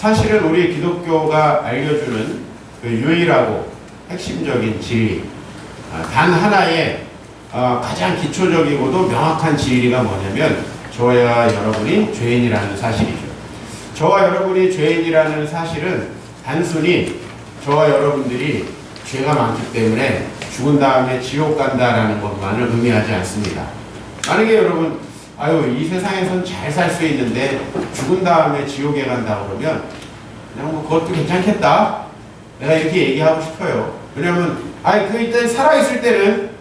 사실은 우리 기독교가 알려주는 그 유일하고 핵심적인 진리, 단 하나의 가장 기초적이고도 명확한 진리가 뭐냐면 저와 여러분이 죄인이라는 사실이죠. 저와 여러분이 죄인이라는 사실은 단순히 저와 여러분들이 죄가 많기 때문에 죽은 다음에 지옥 간다라는 것만을 의미하지 않습니다. 만약에 여러분 이 세상에선 잘 살 수 있는데 죽은 다음에 지옥에 간다 그러면 그냥 그것도 괜찮겠다, 내가 이렇게 얘기하고 싶어요. 왜냐면 일단 살아있을 때는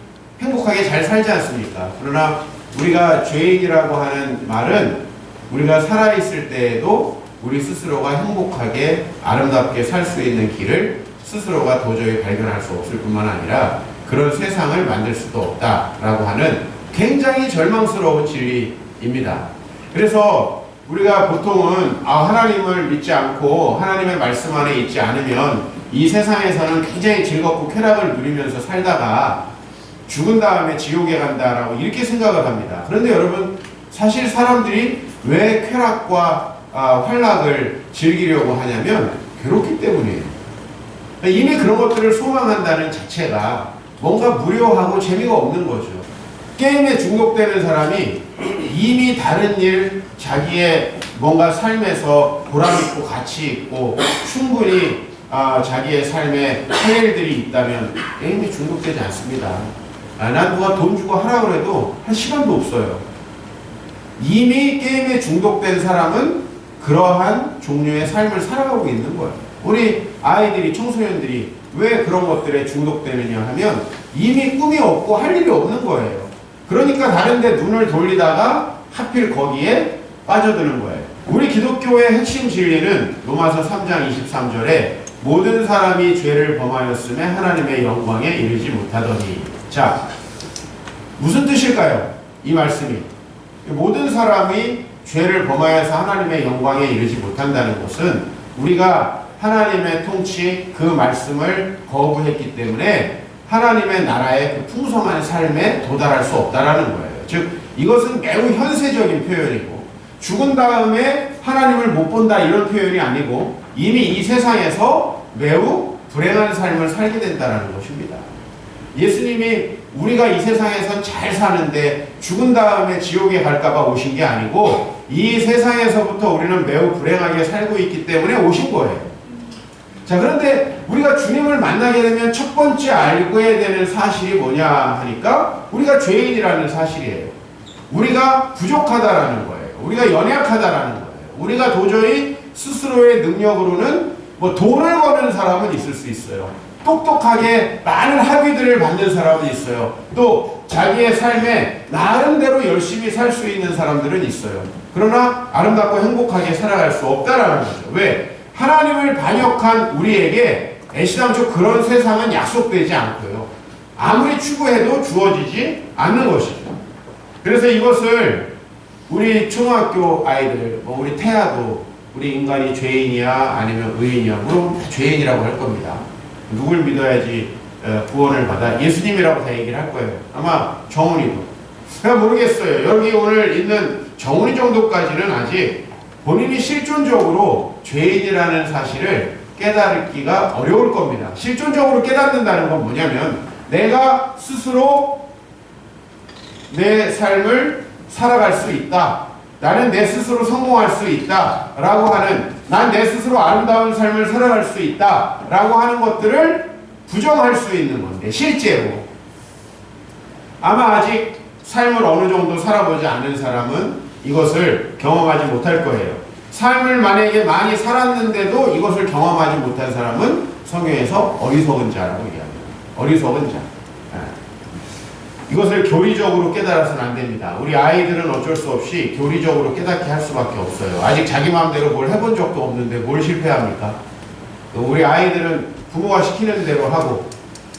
행복하게 잘 살지 않습니까? 그러나 우리가 죄인이라고 하는 말은 우리가 살아있을 때에도 우리 스스로가 행복하게 아름답게 살 수 있는 길을 스스로가 도저히 발견할 수 없을 뿐만 아니라 그런 세상을 만들 수도 없다라고 하는 굉장히 절망스러운 진리입니다. 그래서 우리가 보통은 하나님을 믿지 않고 하나님의 말씀 안에 있지 않으면 이 세상에서는 굉장히 즐겁고 쾌락을 누리면서 살다가 죽은 다음에 지옥에 간다라고 이렇게 생각을 합니다. 그런데 여러분, 사실 사람들이 왜 쾌락과 환락을 즐기려고 하냐면 괴롭기 때문이에요. 이미 그런 것들을 소망한다는 자체가 뭔가 무료하고 재미가 없는 거죠. 게임에 중독되는 사람이 이미 다른 일, 자기의 뭔가 삶에서 보람있고 가치있고 충분히 자기의 삶에 할 일들이 있다면 게임에 중독되지 않습니다. 난 누가 돈 주고 하라고 해도 한 시간도 없어요. 이미 게임에 중독된 사람은 그러한 종류의 삶을 살아가고 있는 거예요. 우리 아이들이, 청소년들이 왜 그런 것들에 중독되느냐 하면 이미 꿈이 없고 할 일이 없는 거예요. 그러니까 다른 데 눈을 돌리다가 하필 거기에 빠져드는 거예요. 우리 기독교의 핵심 진리는 로마서 3장 23절에 모든 사람이 죄를 범하였음에 하나님의 영광에 이르지 못하더니. 자, 무슨 뜻일까요? 이 말씀이. 모든 사람이 죄를 범하여서 하나님의 영광에 이르지 못한다는 것은 우리가 하나님의 통치, 그 말씀을 거부했기 때문에 하나님의 나라의 그 풍성한 삶에 도달할 수 없다라는 거예요. 즉, 이것은 매우 현세적인 표현이고 죽은 다음에 하나님을 못 본다 이런 표현이 아니고 이미 이 세상에서 매우 불행한 삶을 살게 된다는 것입니다. 예수님이 우리가 이 세상에선 잘 사는데 죽은 다음에 지옥에 갈까봐 오신 게 아니고 이 세상에서부터 우리는 매우 불행하게 살고 있기 때문에 오신 거예요. 자, 그런데 우리가 주님을 만나게 되면 첫 번째 알고야 되는 사실이 뭐냐 하니까 우리가 죄인이라는 사실이에요. 우리가 부족하다라는 거예요. 우리가 연약하다라는 거예요. 우리가 도저히 스스로의 능력으로는 돈을 버는 사람은 있을 수 있어요. 똑똑하게 많은 학위들을 받는 사람은 있어요. 또 자기의 삶에 나름대로 열심히 살 수 있는 사람들은 있어요. 그러나 아름답고 행복하게 살아갈 수 없다라는 거죠. 왜? 하나님을 반역한 우리에게 애시당초 그런 세상은 약속되지 않고요. 아무리 추구해도 주어지지 않는 것이죠. 그래서 이것을 우리 초등학교 아이들, 우리 태아도 우리 인간이 죄인이야 아니면 의인이야 물론 다 죄인이라고 할 겁니다. 누굴 믿어야지 구원을 받아? 예수님이라고 다 얘기를 할 거예요. 아마 정훈이도. 제가 모르겠어요. 여기 오늘 있는 정훈이 정도까지는 아직 본인이 실존적으로 죄인이라는 사실을 깨달기가 어려울 겁니다. 실존적으로 깨닫는다는 건 뭐냐면 내가 스스로 내 삶을 살아갈 수 있다. 나는 내 스스로 성공할 수 있다. 라고 하는, 난 내 스스로 아름다운 삶을 살아갈 수 있다. 라고 하는 것들을 부정할 수 있는 건데, 실제로. 아마 아직 삶을 어느 정도 살아보지 않은 사람은 이것을 경험하지 못할 거예요. 삶을 만약에 많이 살았는데도 이것을 경험하지 못한 사람은 성경에서 어리석은 자라고 얘기합니다. 어리석은 자. 이것을 교리적으로 깨달아서는 안 됩니다. 우리 아이들은 어쩔 수 없이 교리적으로 깨닫게 할 수밖에 없어요. 아직 자기 마음대로 뭘 해본 적도 없는데 뭘 실패합니까? 우리 아이들은 부모가 시키는 대로 하고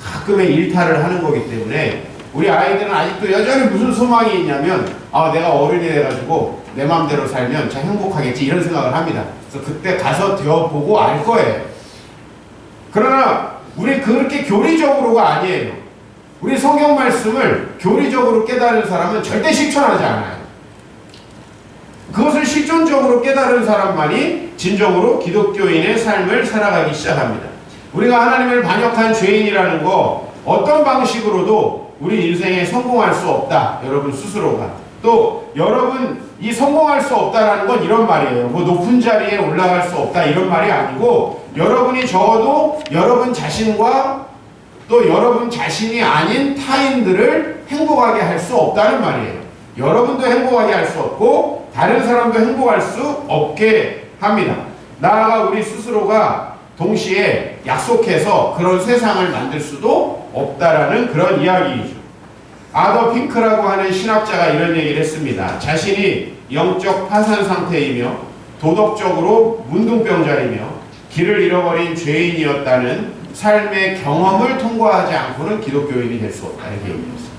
가끔의 일탈을 하는 거기 때문에 우리 아이들은 아직도 여전히 무슨 소망이 있냐면 내가 어른이 돼가지고 내 마음대로 살면 참 행복하겠지 이런 생각을 합니다. 그래서 그때 가서 되어보고 알 거예요. 그러나 우리 그렇게 교리적으로가 아니에요. 우리 성경 말씀을 교리적으로 깨달은 사람은 절대 실천하지 않아요. 그것을 실존적으로 깨달은 사람만이 진정으로 기독교인의 삶을 살아가기 시작합니다. 우리가 하나님을 반역한 죄인이라는 거 어떤 방식으로도 우리 인생에 성공할 수 없다. 여러분 스스로가. 또 여러분 이 성공할 수 없다라는 건 이런 말이에요. 뭐 높은 자리에 올라갈 수 없다 이런 말이 아니고 여러분이 적어도 여러분 자신과 또 여러분 자신이 아닌 타인들을 행복하게 할 수 없다는 말이에요. 여러분도 행복하게 할 수 없고 다른 사람도 행복할 수 없게 합니다. 나아가 우리 스스로가 동시에 약속해서 그런 세상을 만들 수도 없다라는 그런 이야기이죠. 아더 핑크라고 하는 신학자가 이런 얘기를 했습니다. 자신이 영적 파산 상태이며 도덕적으로 문둥병자이며 길을 잃어버린 죄인이었다는 삶의 경험을 통과하지 않고는 기독교인이 될 수 없다 이렇게 얘기했습니다.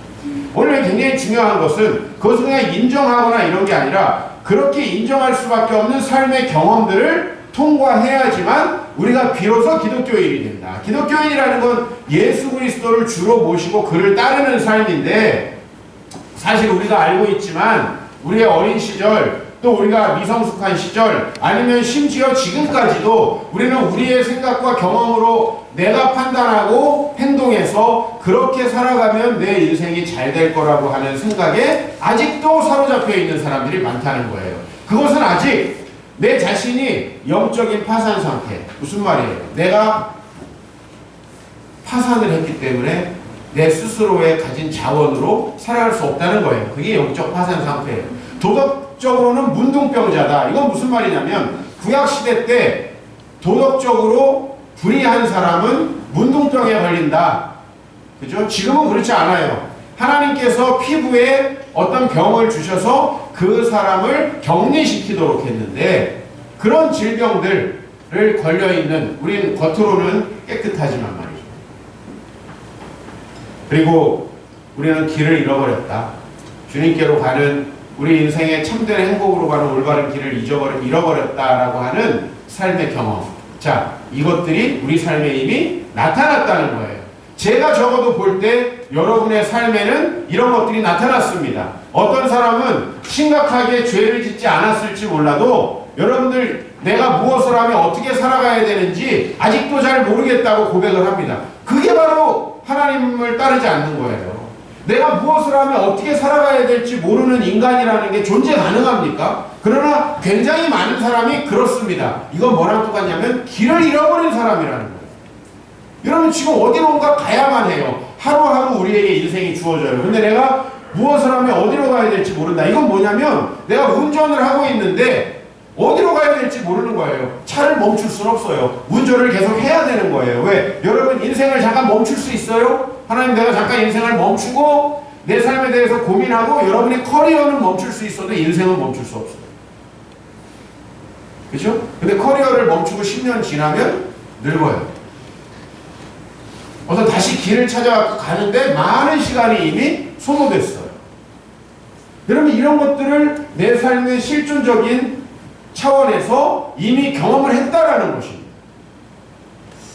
오늘 굉장히 중요한 것은 그것을 그냥 인정하거나 이런 게 아니라 그렇게 인정할 수밖에 없는 삶의 경험들을 통과해야지만 우리가 비로소 기독교인이 된다. 기독교인이라는 건 예수 그리스도를 주로 모시고 그를 따르는 삶인데 사실 우리가 알고 있지만 우리의 어린 시절 또 우리가 미성숙한 시절 아니면 심지어 지금까지도 우리는 우리의 생각과 경험으로 내가 판단하고 행동해서 그렇게 살아가면 내 인생이 잘 될 거라고 하는 생각에 아직도 사로잡혀 있는 사람들이 많다는 거예요. 그것은 아직 내 자신이 영적인 파산 상태. 무슨 말이에요? 내가 파산을 했기 때문에 내 스스로의 가진 자원으로 살아갈 수 없다는 거예요. 그게 영적 파산 상태예요. 도덕적으로는 문둥병자다. 이건 무슨 말이냐면 구약시대 때 도덕적으로 불의한 사람은 문둥병에 걸린다. 그죠? 지금은 그렇지 않아요. 하나님께서 피부에 어떤 병을 주셔서 그 사람을 격리시키도록 했는데 그런 질병들을 걸려있는 우리는 겉으로는 깨끗하지만 말이죠. 그리고 우리는 길을 잃어버렸다. 주님께로 가는 우리 인생의 참된 행복으로 가는 올바른 길을 잃어버렸다라고 하는 삶의 경험. 자, 이것들이 우리 삶에 이미 나타났다는 거예요. 제가 적어도 볼 때 여러분의 삶에는 이런 것들이 나타났습니다. 어떤 사람은 심각하게 죄를 짓지 않았을지 몰라도 여러분들 내가 무엇을 하면 어떻게 살아가야 되는지 아직도 잘 모르겠다고 고백을 합니다. 그게 바로 하나님을 따르지 않는 거예요. 내가 무엇을 하면 어떻게 살아가야 될지 모르는 인간이라는 게 존재 가능합니까? 그러나 굉장히 많은 사람이 그렇습니다. 이건 뭐랑 똑같냐면 길을 잃어버린 사람이라는 거예요. 여러분 지금 어디론가 가야만 해요. 하루하루 우리에게 인생이 주어져요. 근데 내가 무엇을 하면 어디로 가야 될지 모른다. 이건 뭐냐면 내가 운전을 하고 있는데 어디로 가야 될지 모르는 거예요. 차를 멈출 수는 없어요. 운전을 계속 해야 되는 거예요. 왜? 여러분 인생을 잠깐 멈출 수 있어요? 하나님 내가 잠깐 인생을 멈추고 내 삶에 대해서 고민하고 여러분의 커리어는 멈출 수 있어도 인생은 멈출 수 없어요. 그렇죠? 근데 커리어를 멈추고 10년 지나면 늙어요. 어서 다시 길을 찾아 가는데 많은 시간이 이미 소모됐어요. 여러분 이런 것들을 내 삶의 실존적인 차원에서 이미 경험을 했다라는 것입니다.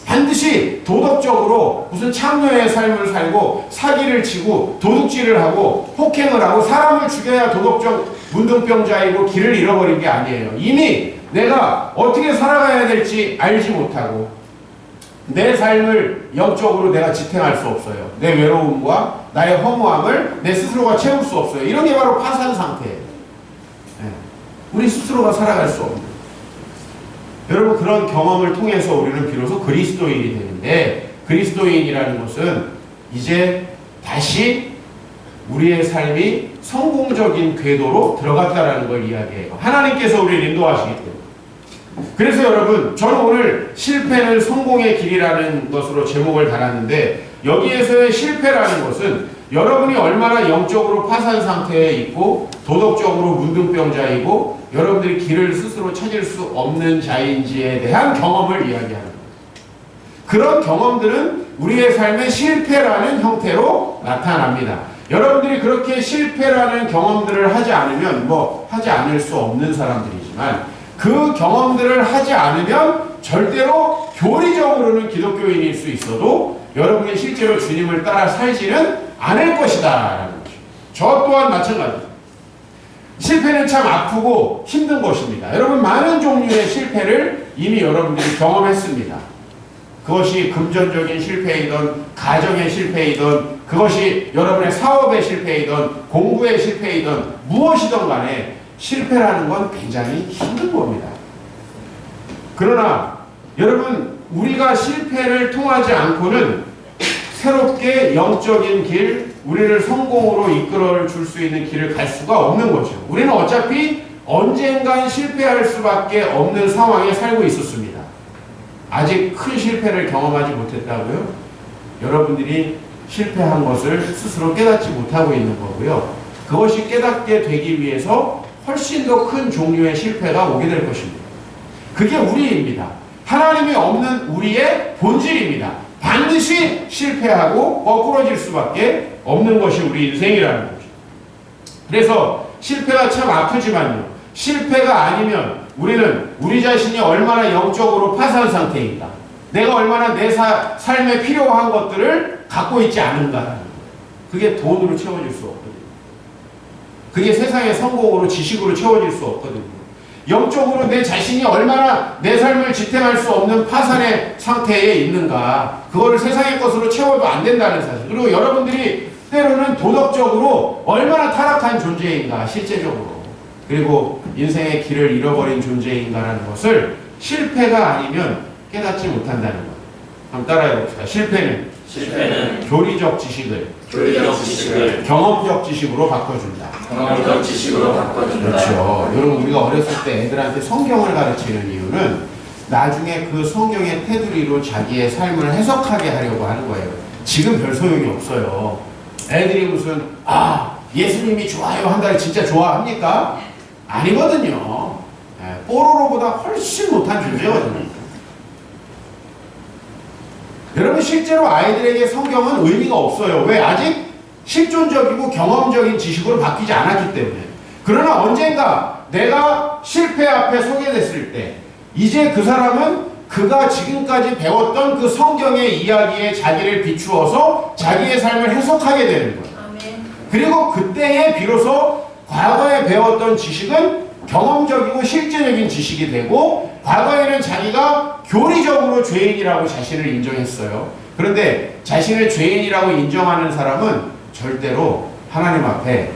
반드시 도덕적으로 무슨 창녀의 삶을 살고 사기를 치고 도둑질을 하고 폭행을 하고 사람을 죽여야 도덕적 문둥병자이고 길을 잃어버린 게 아니에요. 이미 내가 어떻게 살아가야 될지 알지 못하고 내 삶을 영적으로 내가 지탱할 수 없어요. 내 외로움과 나의 허무함을 내 스스로가 채울 수 없어요. 이런 게 바로 파산 상태예요. 네. 우리 스스로가 살아갈 수 없는. 여러분 그런 경험을 통해서 우리는 비로소 그리스도인이 되는데 그리스도인이라는 것은 이제 다시 우리의 삶이 성공적인 궤도로 들어갔다라는 걸 이야기해요. 하나님께서 우리를 인도하시기 때문에. 그래서 여러분 저는 오늘 실패는 성공의 길이라는 것으로 제목을 달았는데 여기에서의 실패라는 것은 여러분이 얼마나 영적으로 파산 상태에 있고 도덕적으로 문둥병자이고 여러분들이 길을 스스로 찾을 수 없는 자인지에 대한 경험을 이야기하는 거예요. 그런 경험들은 우리의 삶의 실패라는 형태로 나타납니다. 여러분들이 그렇게 실패라는 경험들을 하지 않으면 하지 않을 수 없는 사람들이지만 그 경험들을 하지 않으면 절대로 교리적으로는 기독교인일 수 있어도 여러분이 실제로 주님을 따라 살지는 않을 것이다 라는 거죠. 저 또한 마찬가지입니다. 실패는 참 아프고 힘든 것입니다. 여러분 많은 종류의 실패를 이미 여러분들이 경험했습니다. 그것이 금전적인 실패이든 가정의 실패이든 그것이 여러분의 사업의 실패이든 공부의 실패이든 무엇이든 간에 실패라는 건 굉장히 힘든 겁니다. 그러나 여러분 우리가 실패를 통하지 않고는 새롭게 영적인 길, 우리를 성공으로 이끌어 줄 수 있는 길을 갈 수가 없는 거죠. 우리는 어차피 언젠간 실패할 수밖에 없는 상황에 살고 있었습니다. 아직 큰 실패를 경험하지 못했다고요? 여러분들이 실패한 것을 스스로 깨닫지 못하고 있는 거고요. 그것이 깨닫게 되기 위해서 훨씬 더 큰 종류의 실패가 오게 될 것입니다. 그게 우리입니다. 하나님이 없는 우리의 본질입니다. 반드시 실패하고 거꾸러질 수밖에 없는 것이 우리 인생이라는 거죠. 그래서 실패가 참 아프지만요. 실패가 아니면 우리는 우리 자신이 얼마나 영적으로 파산 상태인가, 내가 얼마나 내 삶에 필요한 것들을 갖고 있지 않은가, 그게 돈으로 채워질 수 없거든요. 그게 세상의 성공으로 지식으로 채워질 수 없거든요. 영적으로 내 자신이 얼마나 내 삶을 지탱할 수 없는 파산의 상태에 있는가, 그거를 세상의 것으로 채워도 안 된다는 사실. 그리고 여러분들이 때로는 도덕적으로 얼마나 타락한 존재인가, 실제적으로. 그리고 인생의 길을 잃어버린 존재인가라는 것을 실패가 아니면 깨닫지 못한다는 것. 한번 따라해 봅시다. 실패는 교리적 지식을 경험적 지식으로 바꿔준다. 그렇죠. 여러분 우리가 어렸을 때 애들한테 성경을 가르치는 이유는 나중에 그 성경의 테두리로 자기의 삶을 해석하게 하려고 하는 거예요. 지금 별 소용이 없어요. 애들이 무슨 예수님이 좋아요 한다를 진짜 좋아합니까? 아니거든요. 뽀로로보다 훨씬 못한 존재거든요. 여러분 실제로 아이들에게 성경은 의미가 없어요. 왜? 아직 실존적이고 경험적인 지식으로 바뀌지 않았기 때문에. 그러나 언젠가 내가 실패 앞에 서게 됐을 때 이제 그 사람은 그가 지금까지 배웠던 그 성경의 이야기에 자기를 비추어서 자기의 삶을 해석하게 되는 거예요. 그리고 그때에 비로소 과거에 배웠던 지식은 경험적이고 실제적인 지식이 되고, 과거에는 자기가 교리적으로 죄인이라고 자신을 인정했어요. 그런데 자신을 죄인이라고 인정하는 사람은 절대로 하나님 앞에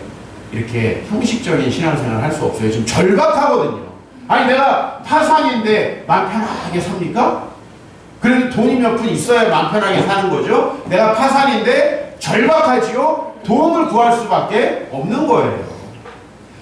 이렇게 형식적인 신앙생활을 할 수 없어요. 지금 절박하거든요. 아니 내가 파산인데 마음 편하게 삽니까? 그래도 돈이 몇 푼 있어야 마음 편하게 사는 거죠. 내가 파산인데 절박하지요. 도움을 구할 수밖에 없는 거예요.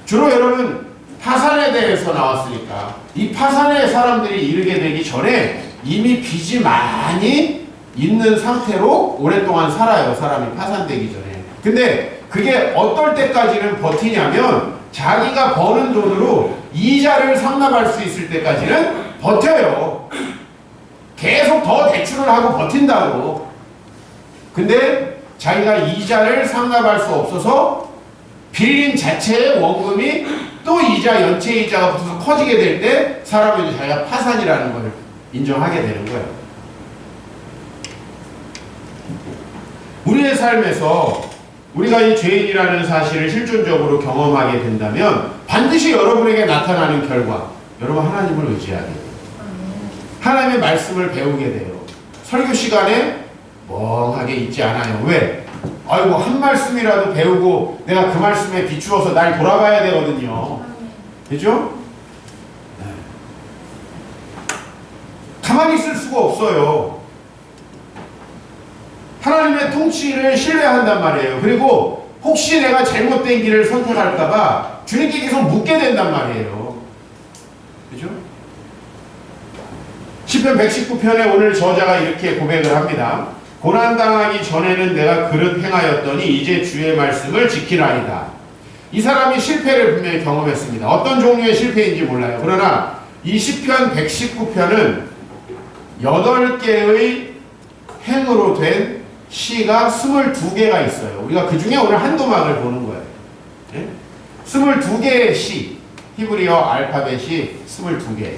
주로 여러분 파산에 대해서 나왔으니까 이 파산에 사람들이 이르게 되기 전에 이미 빚이 많이 있는 상태로 오랫동안 살아요. 사람이 파산되기 전에. 근데 그게 어떨 때까지는 버티냐면 자기가 버는 돈으로 이자를 상납할 수 있을 때까지는 버텨요. 계속 더 대출을 하고 버틴다고. 근데 자기가 이자를 상납할 수 없어서 빌린 자체의 원금이 또 이자, 연체 이자가 붙어서 커지게 될 때 사람은 이제 자기가 파산이라는 걸 인정하게 되는 거예요. 우리의 삶에서 우리가 이 죄인이라는 사실을 실존적으로 경험하게 된다면 반드시 여러분에게 나타나는 결과, 여러분 하나님을 의지하게 돼요. 하나님의 말씀을 배우게 돼요. 설교 시간에 멍하게 있지 않아요. 왜? 아이고 한 말씀이라도 배우고 내가 그 말씀에 비추어서 날 돌아가야 되거든요. 그죠? 네. 가만히 있을 수가 없어요. 하나님의 통치를 신뢰한단 말이에요. 그리고 혹시 내가 잘못된 길을 선택할까봐 주님께 계속 묻게 된단 말이에요. 그죠? 시편 119편에 오늘 저자가 이렇게 고백을 합니다. 고난당하기 전에는 내가 그릇 행하였더니 이제 주의 말씀을 지키나이다. 이 사람이 실패를 분명히 경험했습니다. 어떤 종류의 실패인지 몰라요. 그러나 이 시편 119편은 8개의 행으로 된 시가 22개가 있어요. 우리가 그 중에 오늘 한 도막을 보는 거예요. 네? 22개의 시, 히브리어 알파벳이 22개.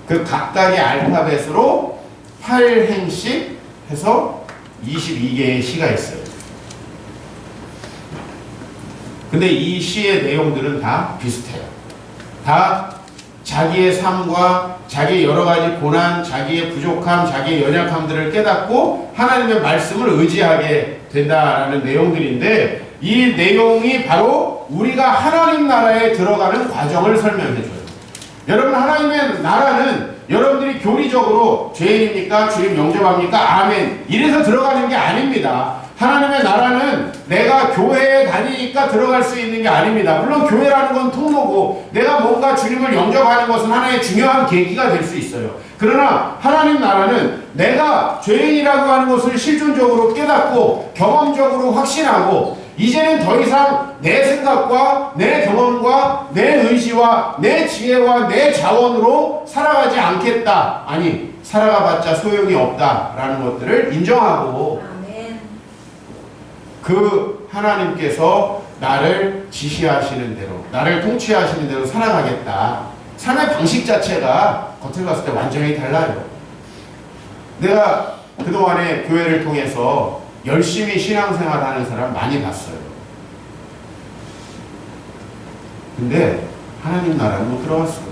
그 각각의 알파벳으로 8행씩 해서 22개의 시가 있어요. 그 근데 이 시의 내용들은 다 비슷해요. 다 자기의 삶과 자기의 여러 가지 고난, 자기의 부족함, 자기의 연약함들을 깨닫고 하나님의 말씀을 의지하게 된다라는 내용들인데, 이 내용이 바로 우리가 하나님 나라에 들어가는 과정을 설명해줘요. 여러분, 하나님의 나라는 여러분들이 교리적으로 죄인입니까? 주님 영접합니까? 아멘. 이래서 들어가는 게 아닙니다. 하나님의 나라는 내가 교회에 다니니까 들어갈 수 있는 게 아닙니다. 물론 교회라는 건 통로고 내가 뭔가 주님을 영접하는 것은 하나의 중요한 계기가 될 수 있어요. 그러나 하나님 나라는 내가 죄인이라고 하는 것을 실존적으로 깨닫고 경험적으로 확신하고 이제는 더 이상 내 생각과 내 경험과 내 의지와 내 지혜와 내 자원으로 살아가지 않겠다. 아니, 살아가봤자 소용이 없다라는 것들을 인정하고 그 하나님께서 나를 지시하시는 대로, 나를 통치하시는 대로 살아가겠다. 삶의 방식 자체가 겉을 봤을 때 완전히 달라요. 내가 그동안에 교회를 통해서 열심히 신앙생활 하는 사람 많이 봤어요. 근데 하나님 나라는 못 들어갔어요.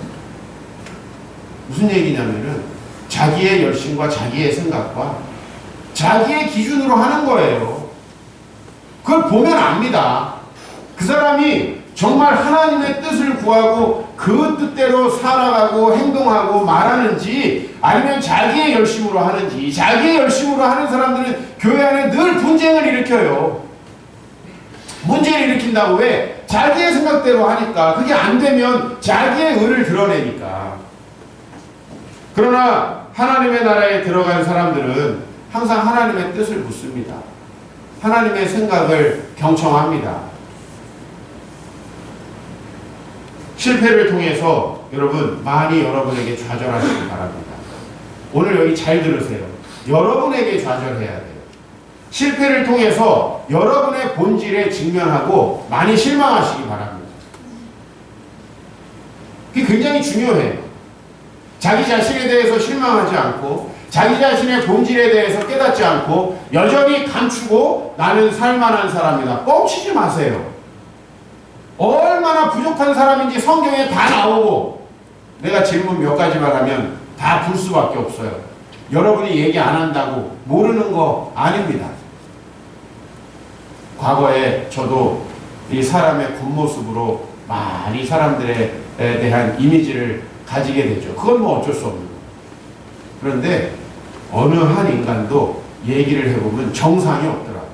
무슨 얘기냐면은 자기의 열심과 자기의 생각과 자기의 기준으로 하는 거예요. 그걸 보면 압니다. 그 사람이 정말 하나님의 뜻을 구하고 그 뜻대로 살아가고 행동하고 말하는지, 아니면 자기의 열심으로 하는지. 자기의 열심으로 하는 사람들은 교회 안에 늘 분쟁을 일으켜요. 문제를 일으킨다고. 왜? 자기의 생각대로 하니까. 그게 안 되면 자기의 의를 드러내니까. 그러나 하나님의 나라에 들어간 사람들은 항상 하나님의 뜻을 묻습니다. 하나님의 생각을 경청합니다. 실패를 통해서 여러분, 많이 여러분에게 좌절하시기 바랍니다. 오늘 여기 잘 들으세요. 여러분에게 좌절해야 돼요. 실패를 통해서 여러분의 본질에 직면하고 많이 실망하시기 바랍니다. 그게 굉장히 중요해요. 자기 자신에 대해서 실망하지 않고 자기 자신의 본질에 대해서 깨닫지 않고 여전히 감추고 나는 살만한 사람이다. 뻥치지 마세요. 얼마나 부족한 사람인지 성경에 다 나오고, 내가 질문 몇 가지만 하면 다 불 수밖에 없어요. 여러분이 얘기 안 한다고 모르는 거 아닙니다. 과거에 저도 이 사람의 겉모습으로 많이 사람들에 대한 이미지를 가지게 되죠. 그건 뭐 어쩔 수 없는 거예요. 그런데 어느 한 인간도 얘기를 해보면 정상이 없더라고요.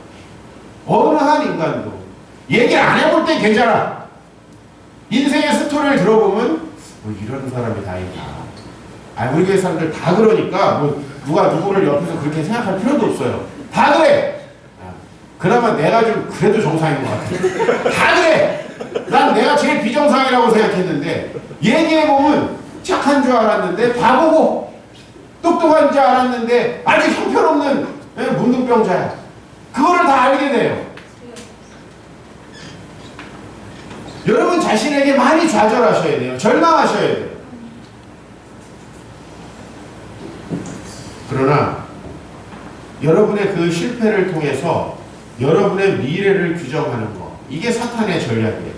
어느 한 인간도. 얘기를 안 해볼 때 괜찮아. 인생의 스토리를 들어보면 뭐 이런 사람이 다 있나. 아, 우리 교회 사람들 다 그러니까 뭐 누가 누구를 옆에서 그렇게 생각할 필요도 없어요. 다 그래. 그나마 내가 좀 그래도 정상인 것 같아. 다 그래. 난 내가 제일 비정상이라고 생각했는데 얘기해보면 착한 줄 알았는데 바보고 똑똑한 줄 알았는데 아주 형편없는 문둥병자야. 그거를 다 알게 돼요. 여러분 자신에게 많이 좌절하셔야 돼요. 절망하셔야 돼요. 그러나 여러분의 그 실패를 통해서 여러분의 미래를 규정하는 거, 이게 사탄의 전략이에요.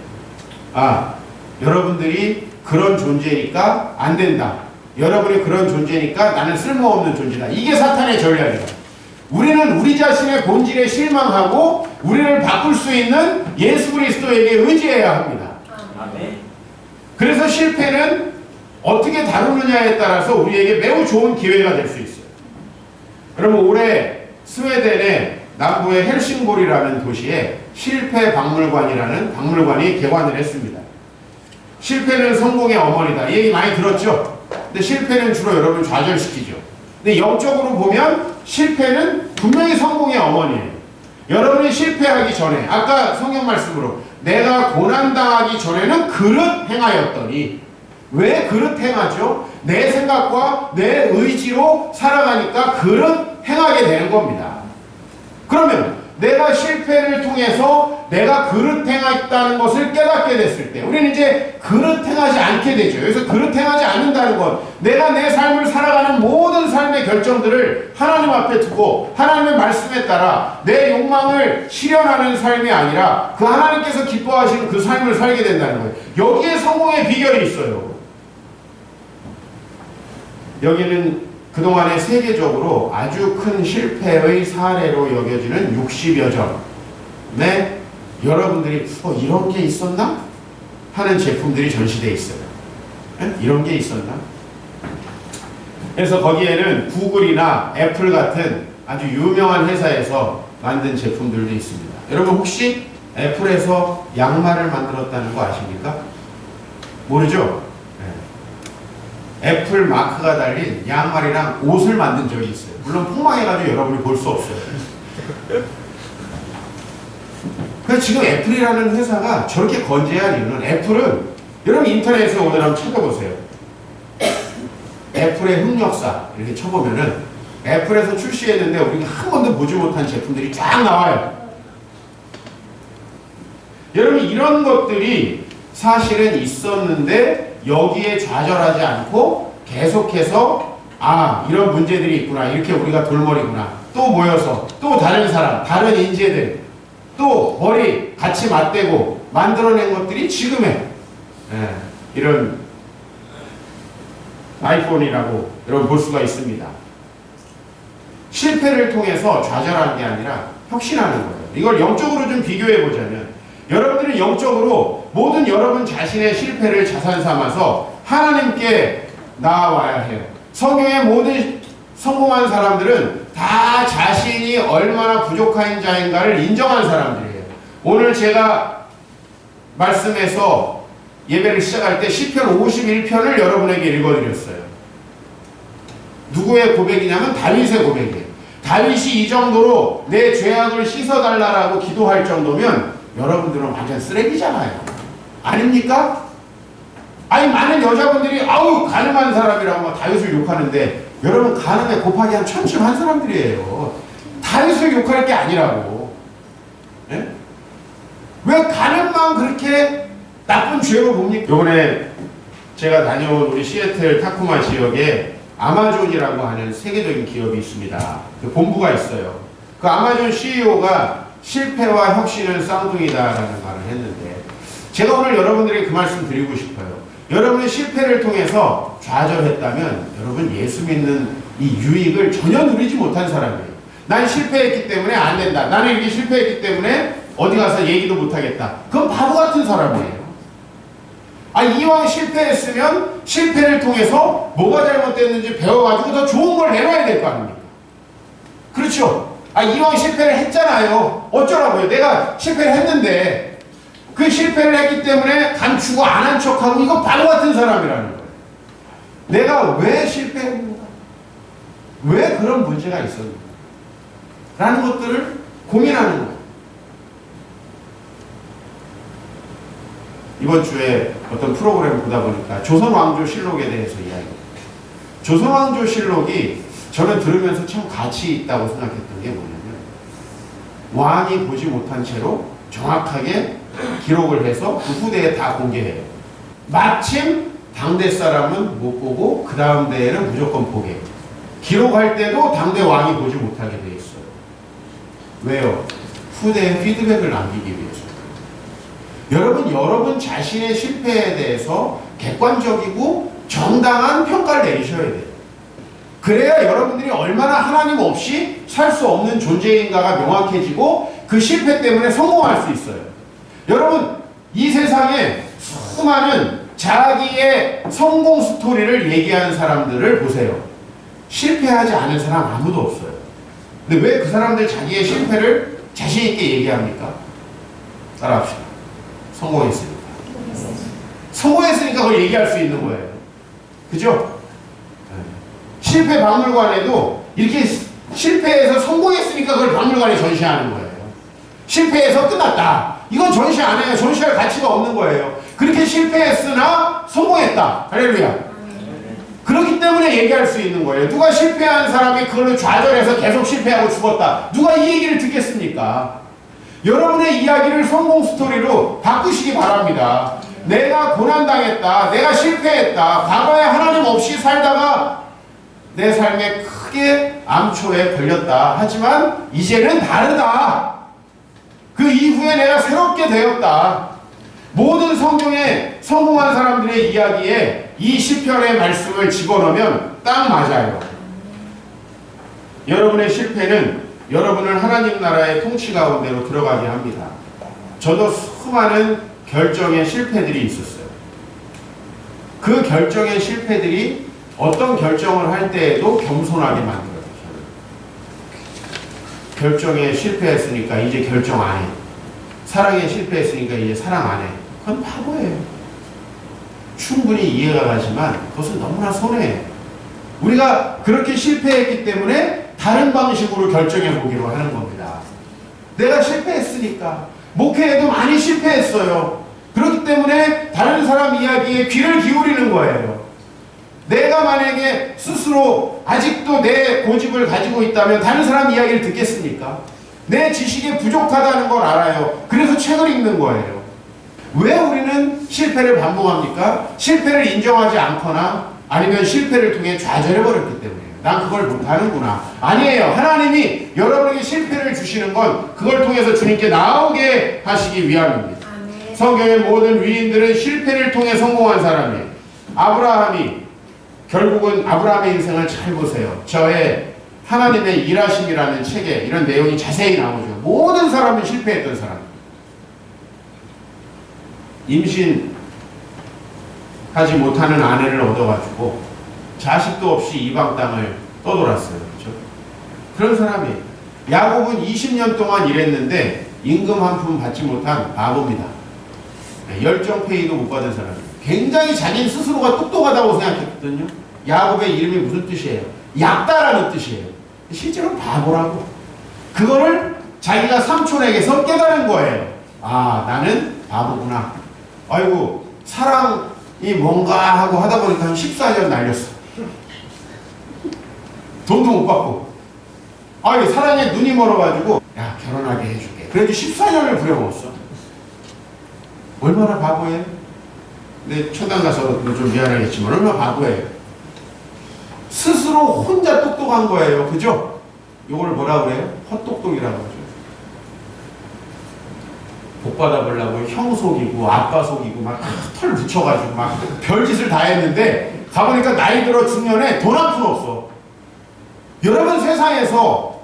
아, 여러분들이 그런 존재니까 안 된다. 여러분이 그런 존재니까 나는 쓸모없는 존재다. 이게 사탄의 전략이에요. 우리는 우리 자신의 본질에 실망하고 우리를 바꿀 수 있는 예수 그리스도에게 의지해야 합니다. 아멘. 그래서 실패는 어떻게 다루느냐에 따라서 우리에게 매우 좋은 기회가 될 수 있어요. 그러면 올해 스웨덴의 남부의 헬싱보리라는 도시에 실패 박물관이라는 박물관이 개관을 했습니다. 실패는 성공의 어머니다. 이 얘기 많이 들었죠? 근데 실패는 주로 여러분 좌절시키죠. 근데 영적으로 보면 실패는 분명히 성공의 어머니예요. 여러분이 실패하기 전에, 아까 성경 말씀으로 내가 고난당하기 전에는 그릇 행하였더니, 왜 그릇 행하죠? 내 생각과 내 의지로 살아가니까 그릇 행하게 되는 겁니다. 그러면 내가 실패를 통해서 내가 그릇 행했다는 것을 깨닫게 됐을 때, 우리는 이제 그릇 행하지 않게 되죠. 여기서 그릇 행하지 않는다는 건 내가 내 삶을 살아가는 모든 삶의 결정들을 하나님 앞에 두고 하나님의 말씀에 따라 내 욕망을 실현하는 삶이 아니라 그 하나님께서 기뻐하시는 그 삶을 살게 된다는 거예요. 여기에 성공의 비결이 있어요. 여기는 그동안에 세계적으로 아주 큰 실패의 사례로 여겨지는 60여 점의 여러분들이 이런 게 있었나? 하는 제품들이 전시되어 있어요. 이런 게 있었나? 그래서 거기에는 구글이나 애플 같은 아주 유명한 회사에서 만든 제품들도 있습니다. 여러분 혹시 애플에서 양말을 만들었다는 거 아십니까? 모르죠? 애플 마크가 달린 양말이랑 옷을 만든 적이 있어요. 물론 폭망해가지고 여러분이 볼 수 없어요. 그래서 지금 애플이라는 회사가 저렇게 건재한 이유는 애플은 여러분 인터넷에 오늘 한번 찾아보세요. 애플의 흑역사 이렇게 쳐보면은 애플에서 출시했는데 우리가 한 번도 보지 못한 제품들이 쫙 나와요. 여러분 이런 것들이 사실은 있었는데 여기에 좌절하지 않고 계속해서 이런 문제들이 있구나, 이렇게 우리가 돌머리구나, 또 모여서 또 다른 사람, 다른 인재들 또 머리 같이 맞대고 만들어낸 것들이 지금의 이런 아이폰이라고 여러분 볼 수가 있습니다. 실패를 통해서 좌절하는 게 아니라 혁신하는 거예요. 이걸 영적으로 좀 비교해 보자면 여러분들은 영적으로 모든 여러분 자신의 실패를 자산 삼아서 하나님께 나아와야 해요. 성경의 모든 성공한 사람들은 다 자신이 얼마나 부족한 자인가를 인정한 사람들이에요. 오늘 제가 말씀에서 예배를 시작할 때 시편 51편을 여러분에게 읽어드렸어요. 누구의 고백이냐면 다윗의 고백이에요. 다윗이 이 정도로 내 죄악을 씻어달라고 기도할 정도면 여러분들은 완전 쓰레기잖아요. 아닙니까? 아니 많은 여자분들이 가늠한 사람이라고 막 다윗을 욕하는데 여러분 가늠에 곱하기 한 1000한 사람들이에요. 다윗을 욕할 게 아니라고. 네? 왜 가늠만 그렇게 나쁜 죄로 봅니까? 이번에 제가 다녀온 우리 시애틀 타쿠마 지역에 아마존이라고 하는 세계적인 기업이 있습니다. 그 본부가 있어요. 그 아마존 CEO가 실패와 혁신은 쌍둥이다라는 말을 했는데 제가 오늘 여러분들에게 그 말씀 드리고 싶어요. 여러분의 실패를 통해서 좌절했다면 여러분 예수 믿는 이 유익을 전혀 누리지 못한 사람이에요. 난 실패했기 때문에 안 된다. 나는 이렇게 실패했기 때문에 어디 가서 얘기도 못하겠다. 그건 바보 같은 사람이에요. 이왕 실패했으면 실패를 통해서 뭐가 잘못됐는지 배워가지고 더 좋은 걸 내놔야 될 거 아닙니까? 그렇죠? 이왕 실패를 했잖아요. 어쩌라고요? 내가 실패를 했는데 그 실패를 했기 때문에 감추고 안 한 척하고 이거 바보 같은 사람이라는 거예요. 내가 왜 실패했는가? 왜 그런 문제가 있었는가? 라는 것들을 고민하는 거예요. 이번 주에 어떤 프로그램을 보다 보니까 조선왕조실록에 대해서 이야기해요. 조선왕조실록이 저는 들으면서 참 가치 있다고 생각했던 게 뭐냐면 왕이 보지 못한 채로 정확하게 기록을 해서 그 후대에 다 공개해요. 마침 당대 사람은 못 보고 그 다음 대에는 무조건 보게 해요. 기록할 때도 당대 왕이 보지 못하게 돼 있어요. 왜요? 후대에 피드백을 남기기 위해서. 여러분 자신의 실패에 대해서 객관적이고 정당한 평가를 내리셔야 돼요. 그래야 여러분들이 얼마나 하나님 없이 살 수 없는 존재인가가 명확해지고 그 실패 때문에 성공할 수 있어요. 여러분 이 세상에 수많은 자기의 성공 스토리를 얘기하는 사람들을 보세요. 실패하지 않은 사람 아무도 없어요. 근데 왜 그 사람들 자기의 실패를 자신 있게 얘기합니까? 따라합시다. 성공했으니까. 성공했으니까 그걸 얘기할 수 있는 거예요. 그죠? 실패 박물관에도 이렇게 실패해서 성공했으니까 그걸 박물관에 전시하는 거예요. 실패해서 끝났다. 이건 전시 안 해요. 전시할 가치가 없는 거예요. 그렇게 실패했으나 성공했다. 할렐루야. 그렇기 때문에 얘기할 수 있는 거예요. 누가 실패한 사람이 그걸로 좌절해서 계속 실패하고 죽었다. 누가 이 얘기를 듣겠습니까? 여러분의 이야기를 성공 스토리로 바꾸시기 바랍니다. 내가 고난당했다. 내가 실패했다. 과거에 하나님 없이 살다가 내 삶에 크게 암초에 걸렸다. 하지만 이제는 다르다. 그 이후에 내가 새롭게 되었다. 모든 성경에 성공한 사람들의 이야기에 이 시편의 말씀을 집어넣으면 딱 맞아요. 여러분의 실패는 여러분을 하나님 나라의 통치 가운데로 들어가게 합니다. 저도 수많은 결정의 실패들이 있었어요. 그 결정의 실패들이 어떤 결정을 할 때에도 겸손하게 만들어요. 결정에 실패했으니까 이제 결정 안 해. 사랑에 실패했으니까 이제 사랑 안 해. 그건 바보예요. 충분히 이해가 가지만 그것은 너무나 손해예요. 우리가 그렇게 실패했기 때문에 다른 방식으로 결정해 보기로 하는 겁니다. 내가 실패했으니까. 목회에도 많이 실패했어요. 그렇기 때문에 다른 사람 이야기에 귀를 기울이는 거예요. 내가 만약에 스스로 아직도 내 고집을 가지고 있다면 다른 사람 이야기를 듣겠습니까? 내 지식이 부족하다는 걸 알아요. 그래서 책을 읽는 거예요. 왜 우리는 실패를 반복합니까? 실패를 인정하지 않거나 아니면 실패를 통해 좌절해버렸기 때문이에요. 난 그걸 못하는구나. 아니에요. 하나님이 여러분에게 실패를 주시는 건 그걸 통해서 주님께 나오게 하시기 위함입니다. 성경의 모든 위인들은 실패를 통해 성공한 사람이에요. 아브라함이 결국은 아브라함의 인생을 잘 보세요. 저의 하나님의 일하심이라는 책에 이런 내용이 자세히 나오죠. 모든 사람은 실패했던 사람. 임신하지 못하는 아내를 얻어가지고 자식도 없이 이방 땅을 떠돌았어요. 그렇죠? 그런 사람이에요. 야곱은 20년 동안 일했는데 임금 한 푼 받지 못한 바보입니다. 열정페이도 못 받은 사람이에요. 굉장히 자기 스스로가 똑똑하다고 생각했거든요. 야곱의 이름이 무슨 뜻이에요? 얕다라는 뜻이에요. 실제로 바보라고. 그거를 자기가 삼촌에게서 깨달은 거예요. 아, 나는 바보구나. 아이고, 사랑이 뭔가 하고 하다 보니까 한 14년 날렸어. 돈도 못 받고. 아이, 사랑에 눈이 멀어가지고, 야, 결혼하게 해줄게. 그래도 14년을 부려먹었어. 얼마나 바보예요? 근데 초당 가서 좀 미안하겠지만 얼마나 바보예요? 스스로 혼자 똑똑한 거예요. 그죠? 요걸 뭐라 그래요? 헛똑똑이라고 하죠. 복 받아보려고 형 속이고 아빠 속이고 막 털 붙여가지고 막 별짓을 다 했는데 가보니까 나이 들어 중년에 돈 한 푼 없어. 여러분 세상에서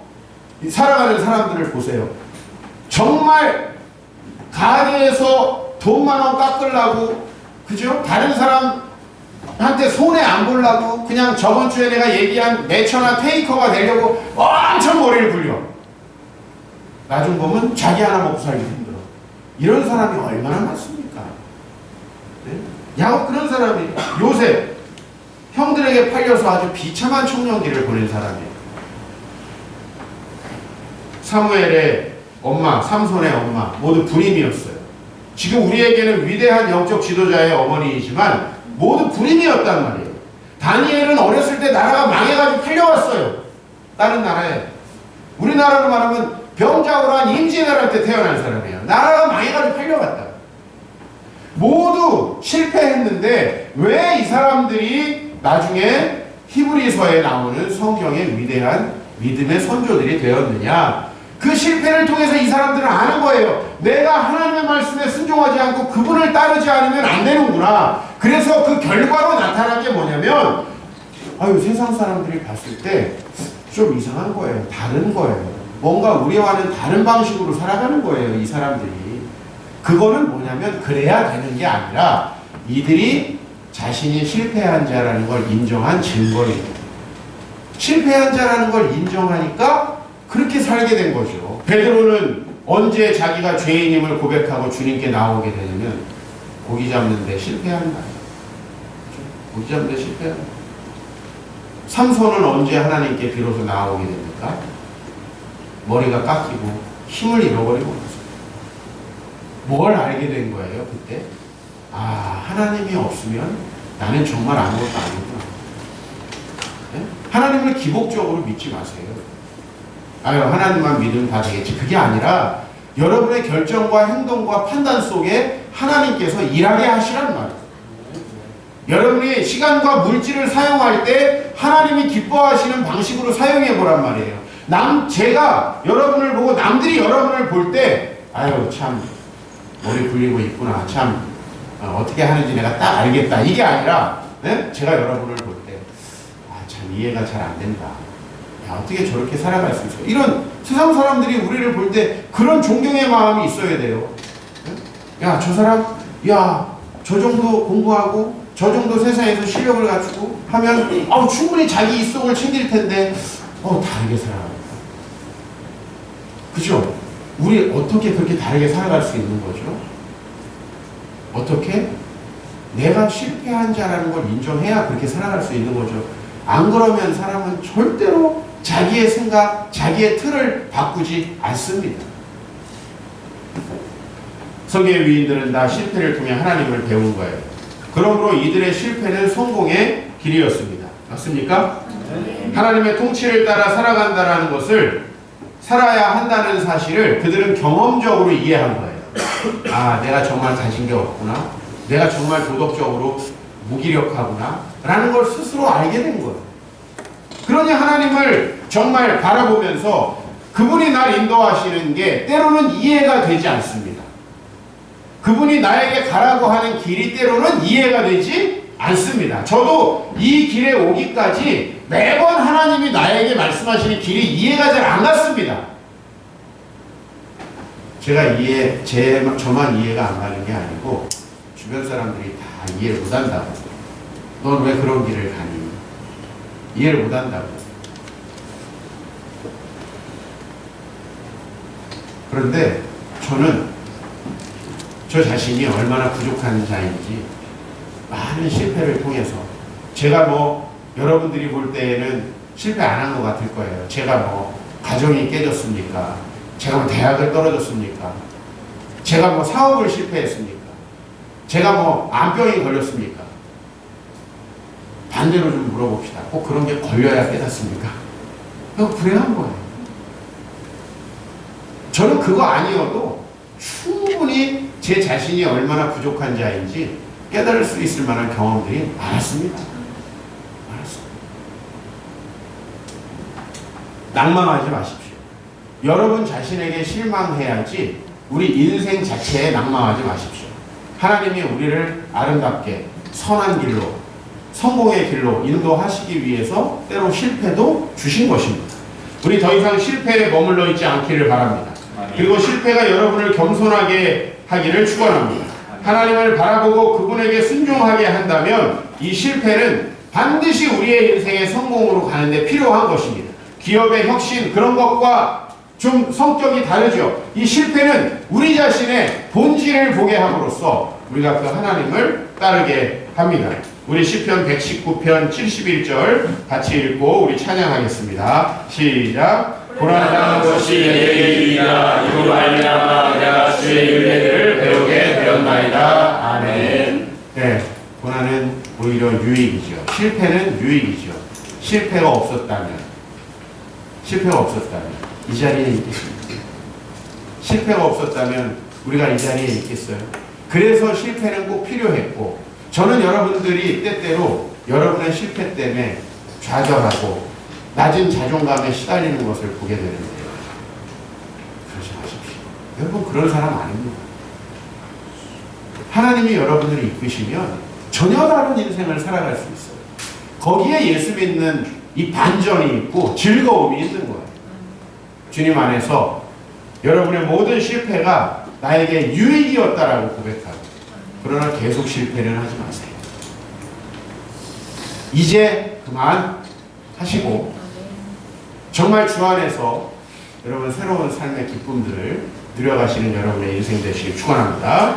살아가는 사람들을 보세요. 정말 가게에서 돈 10,000원 깎으려고, 그죠? 다른 사람한테 손해 안 보려고 그냥 저번 주에 내가 얘기한 매천한 테이커가 되려고 엄청 머리를 굴려. 나중 보면 자기 하나 먹고 살기 힘들어. 이런 사람이 얼마나 많습니까? 네? 야곱 그런 사람이. 요셉 형들에게 팔려서 아주 비참한 청년기를 보낸 사람이에요. 사무엘의 엄마, 삼손의 엄마 모두 불임이었어요. 지금 우리에게는 위대한 영적 지도자의 어머니이지만 모두 불임이었단 말이에요. 다니엘은 어렸을 때 나라가 망해가지고 팔려왔어요. 다른 나라에. 우리나라로 말하면 병자호란 임진왜란 때 태어난 사람이에요. 나라가 망해가지고 팔려갔다. 모두 실패했는데 왜 이 사람들이 나중에 히브리서에 나오는 성경의 위대한 믿음의 선조들이 되었느냐? 그 실패를 통해서 이 사람들은 아는 거예요. 내가 하나님의 말씀에 순종하지 않고 그분을 따르지 않으면 안 되는구나. 그래서 그 결과로 나타난 게 뭐냐면, 아유, 세상 사람들이 봤을 때 좀 이상한 거예요. 다른 거예요. 뭔가 우리와는 다른 방식으로 살아가는 거예요, 이 사람들이. 그거는 뭐냐면, 그래야 되는 게 아니라 이들이 자신이 실패한 자라는 걸 인정한 증거예요. 실패한 자라는 걸 인정하니까 그렇게 살게 된 거죠. 베드로는 언제 자기가 죄인임을 고백하고 주님께 나오게 되냐면 고기 잡는데 실패하는 날. 고기 잡는데 실패하는 날. 삼손은 언제 하나님께 비로소 나오게 됩니까? 머리가 깎이고 힘을 잃어버리고 있어요. 뭘 알게 된 거예요, 그때? 아, 하나님이 없으면 나는 정말 아무것도 아니구나. 네? 하나님을 기복적으로 믿지 마세요. 아유, 하나님만 믿으면 다 되겠지. 그게 아니라 여러분의 결정과 행동과 판단 속에 하나님께서 일하게 하시란 말이에요. 여러분이 시간과 물질을 사용할 때 하나님이 기뻐하시는 방식으로 사용해 보란 말이에요. 제가 여러분을 보고 남들이 여러분을 볼 때, 아유, 참, 머리 굴리고 있구나. 참, 어떻게 하는지 내가 딱 알겠다. 이게 아니라, 네? 제가 여러분을 볼 때, 아, 참, 이해가 잘 안 된다. 야, 어떻게 저렇게 살아갈 수 있어? 이런 세상 사람들이 우리를 볼 때 그런 존경의 마음이 있어야 돼요. 네? 야, 저 사람, 야, 저 정도 공부하고, 저 정도 세상에서 실력을 갖추고 하면, 충분히 자기 이속을 챙길 텐데, 다르게 살아갑니다. 그죠? 우리 어떻게 그렇게 다르게 살아갈 수 있는 거죠? 어떻게? 내가 실패한 자라는 걸 인정해야 그렇게 살아갈 수 있는 거죠. 안 그러면 사람은 절대로 자기의 생각, 자기의 틀을 바꾸지 않습니다. 성경의 위인들은 다 실패를 통해 하나님을 배운 거예요. 그러므로 이들의 실패는 성공의 길이었습니다. 맞습니까? 하나님의 통치를 따라 살아간다는 것을 살아야 한다는 사실을 그들은 경험적으로 이해한 거예요. 아, 내가 정말 가진 게 없구나. 내가 정말 도덕적으로 무기력하구나. 라는 걸 스스로 알게 된 거예요. 그러니 하나님을 정말 바라보면서 그분이 날 인도하시는 게 때로는 이해가 되지 않습니다. 그분이 나에게 가라고 하는 길이 때로는 이해가 되지 않습니다. 저도 이 길에 오기까지 매번 하나님이 나에게 말씀하시는 길이 이해가 잘 안 갔습니다. 저만 이해가 안 가는 게 아니고 주변 사람들이 다 이해를 못 한다고. 넌 왜 그런 길을 가니? 이해를 못 한다고. 그런데 저는 저 자신이 얼마나 부족한 자인지 많은 실패를 통해서 제가 여러분들이 볼 때에는 실패 안 한 것 같을 거예요. 제가 가정이 깨졌습니까? 제가 대학을 떨어졌습니까? 제가 사업을 실패했습니까? 제가 암병이 걸렸습니까? 반대로 좀 물어봅시다. 꼭 그런 게 걸려야 깨닫습니까? 불행한 거예요. 저는 그거 아니어도 충분히 제 자신이 얼마나 부족한 자인지 깨달을 수 있을 만한 경험들이 많았습니다. 낭망하지 마십시오. 여러분 자신에게 실망해야지 우리 인생 자체에 낭망하지 마십시오. 하나님이 우리를 아름답게 선한 길로, 성공의 길로 인도하시기 위해서 때로 실패도 주신 것입니다. 우리 더 이상 실패에 머물러 있지 않기를 바랍니다. 그리고 실패가 여러분을 겸손하게 하기를 축원합니다. 하나님을 바라보고 그분에게 순종하게 한다면 이 실패는 반드시 우리의 인생의 성공으로 가는데 필요한 것입니다. 기업의 혁신, 그런 것과 좀 성격이 다르죠. 이 실패는 우리 자신의 본질을 보게 함으로써 우리가 그 하나님을 따르게 합니다. 우리 시편 119편 71절 같이 읽고 우리 찬양하겠습니다. 시작. 고난당한 것이 내게 유익이라. 이로 말미암아 내가 주의 율례들을 배우게 되었나이다. 아멘. 네, 고난은 오히려 유익이죠. 실패는 유익이죠. 실패가 없었다면 이 자리에 있겠습니까? 실패가 없었다면 우리가 이 자리에 있겠어요? 그래서 실패는 꼭 필요했고, 저는 여러분들이 때때로 여러분의 실패 때문에 좌절하고 낮은 자존감에 시달리는 것을 보게 되는데요. 그러지 마십시오. 여러분 그런 사람 아닙니다. 하나님이 여러분을 이끄시면 전혀 다른 인생을 살아갈 수 있어요. 거기에 예수 믿는 이 반전이 있고 즐거움이 있는 거예요. 주님 안에서 여러분의 모든 실패가 나에게 유익이었다라고 고백하고, 그러나 계속 실패는 하지 마세요. 이제 그만 하시고 정말 주 안에서 여러분 새로운 삶의 기쁨들을 누려가시는 여러분의 인생 되시길 축원합니다.